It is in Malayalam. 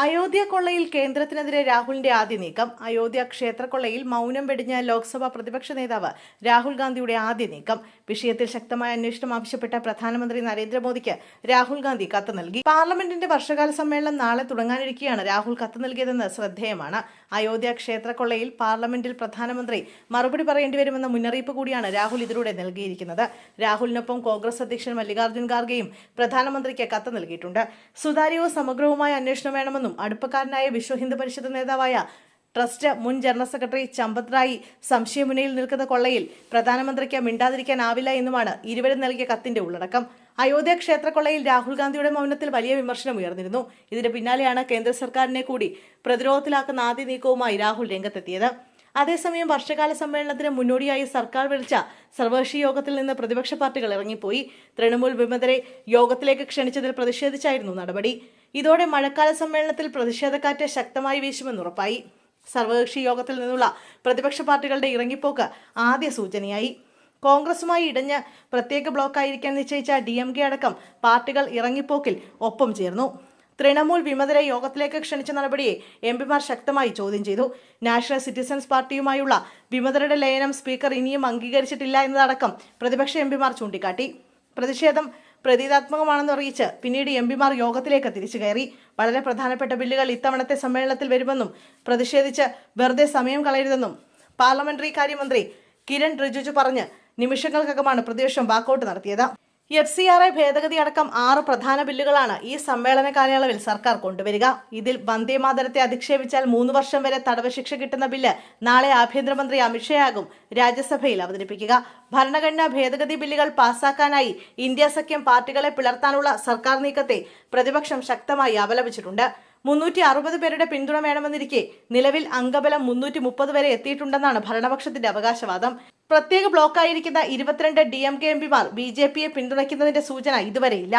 അയോധ്യ കൊള്ളയിൽ കേന്ദ്രത്തിനെതിരെ രാഹുലിന്റെ ആദ്യ നീക്കം. അയോധ്യ ക്ഷേത്രക്കൊള്ളയിൽ മൗനം വെടിഞ്ഞ ലോക്സഭാ പ്രതിപക്ഷ നേതാവ് രാഹുൽ ഗാന്ധിയുടെ ആദ്യ നീക്കം. വിഷയത്തിൽ ശക്തമായ അന്വേഷണം ആവശ്യപ്പെട്ട പ്രധാനമന്ത്രി നരേന്ദ്രമോദിക്ക് രാഹുൽ ഗാന്ധി കത്ത് നൽകി. പാർലമെന്റിന്റെ വർഷകാല സമ്മേളനം നാളെ തുടങ്ങാനിരിക്കെയാണ് രാഹുൽ കത്ത് നൽകിയതെന്ന് ശ്രദ്ധേയമാണ്. അയോധ്യ ക്ഷേത്രക്കൊള്ളയിൽ പാർലമെന്റിൽ പ്രധാനമന്ത്രി മറുപടി പറയേണ്ടി വരുമെന്ന മുന്നറിയിപ്പ് കൂടിയാണ് രാഹുൽ ഇതിലൂടെ നൽകിയിരിക്കുന്നത്. രാഹുലിനൊപ്പം കോൺഗ്രസ് അധ്യക്ഷൻ മല്ലികാർജ്ജുൻ ഖാർഗെയും പ്രധാനമന്ത്രിക്ക് കത്ത് നൽകിയിട്ടുണ്ട്. സുതാര്യവും സമഗ്രവുമായ അന്വേഷണം വേണമെന്നും അടുപ്പക്കാരനായ വിശ്വ ഹിന്ദു പരിഷത്ത് നേതാവായ ട്രസ്റ്റ് മുൻ ജനറൽ സെക്രട്ടറി ചമ്പത് റായി സംശയമുനയിൽ നിൽക്കുന്ന കൊള്ളയിൽ പ്രധാനമന്ത്രിക്ക് മിണ്ടാതിരിക്കാനാവില്ല എന്നുമാണ് ഇരുവരും നൽകിയ കത്തിന്റെ ഉള്ളടക്കം. അയോധ്യ ക്ഷേത്രക്കൊള്ളയിൽ രാഹുൽ ഗാന്ധിയുടെ മൗനത്തിൽ വലിയ വിമർശനം ഉയർന്നിരുന്നു. ഇതിന് പിന്നാലെയാണ് കേന്ദ്ര സർക്കാരിനെ കൂടി പ്രതിരോധത്തിലാക്കുന്ന ആദ്യ നീക്കവുമായി രാഹുൽ രംഗത്തെത്തിയത്. അതേസമയം വർഷകാല സമ്മേളനത്തിന് മുന്നോടിയായി സർക്കാർ വിളിച്ച സർവകക്ഷി യോഗത്തിൽ നിന്ന് പ്രതിപക്ഷ പാർട്ടികൾ ഇറങ്ങിപ്പോയി. തൃണമൂൽ വിമതരെ യോഗത്തിലേക്ക് ക്ഷണിച്ചതിൽ പ്രതിഷേധിച്ചായിരുന്നു നടപടി. ഇതോടെ മഴക്കാല സമ്മേളനത്തിൽ പ്രതിഷേധക്കാറ്റ് ശക്തമായി വീശുമെന്നുറപ്പായി. സർവകക്ഷി യോഗത്തിൽ നിന്നുള്ള പ്രതിപക്ഷ പാർട്ടികളുടെ ഇറങ്ങിപ്പോക്ക് ആദ്യ സൂചനയായി. കോൺഗ്രസുമായി ഇടഞ്ഞ് പ്രത്യേക ബ്ലോക്കായിരിക്കാൻ നിശ്ചയിച്ച DMK അടക്കം പാർട്ടികൾ ഇറങ്ങിപ്പോക്കിൽ ഒപ്പം ചേർന്നു. തൃണമൂൽ വിമതരെ യോഗത്തിലേക്ക് ക്ഷണിച്ച നടപടിയെ MPമാർ ശക്തമായി ചോദ്യം ചെയ്തു. നാഷണൽ സിറ്റിസൺസ് പാർട്ടിയുമായുള്ള വിമതരുടെ ലയനം സ്പീക്കർ ഇനിയും അംഗീകരിച്ചിട്ടില്ല എന്നതടക്കം പ്രതിപക്ഷ MPമാർ ചൂണ്ടിക്കാട്ടി. പ്രതിഷേധം പ്രതീകാത്മകമാണെന്ന് അറിയിച്ച് പിന്നീട് MPമാർ യോഗത്തിലേക്ക് തിരിച്ചു കയറി. വളരെ പ്രധാനപ്പെട്ട ബില്ലുകൾ ഇത്തവണത്തെ സമ്മേളനത്തിൽ വരുമെന്നും പ്രതിഷേധിച്ച് വെറുതെ സമയം കളയരുതെന്നും പാർലമെന്ററി കാര്യമന്ത്രി കിരൺ റിജിജു പറഞ്ഞ് നിമിഷങ്ങൾക്കകമാണ് പ്രതിപക്ഷം വാക്കൌട്ട് നടത്തിയത്. FCRA ഭേദഗതി അടക്കം 6 പ്രധാന ബില്ലുകളാണ് ഈ സമ്മേളന കാലയളവിൽ സർക്കാർ കൊണ്ടുവരിക. ഇതിൽ വന്ദേമാതരത്തെ അധിക്ഷേപിച്ചാൽ 3 വർഷം വരെ തടവ് ശിക്ഷ കിട്ടുന്ന ബില്ല് നാളെ ആഭ്യന്തരമന്ത്രി അമിത്ഷായാകും രാജ്യസഭയിൽ അവതരിപ്പിക്കുക. ഭരണഘടനാ ഭേദഗതി ബില്ലുകൾ പാസാക്കാനായി ഇന്ത്യ സഖ്യം പാർട്ടികളെ പിളർത്താനുള്ള സർക്കാർ നീക്കത്തെ പ്രതിപക്ഷം ശക്തമായി അപലപിച്ചിട്ടുണ്ട്. 360 പേരുടെ പിന്തുണ വേണമെന്നിരിക്കെ നിലവിൽ അംഗബലം 330 വരെ എത്തിയിട്ടുണ്ടെന്നാണ് ഭരണപക്ഷത്തിന്റെ അവകാശവാദം. പ്രത്യേക ബ്ലോക്കായിരിക്കുന്ന 22 DMK MPമാർ BJPയെ പിന്തുണയ്ക്കുന്നതിന്റെ സൂചന ഇതുവരെയില്ല.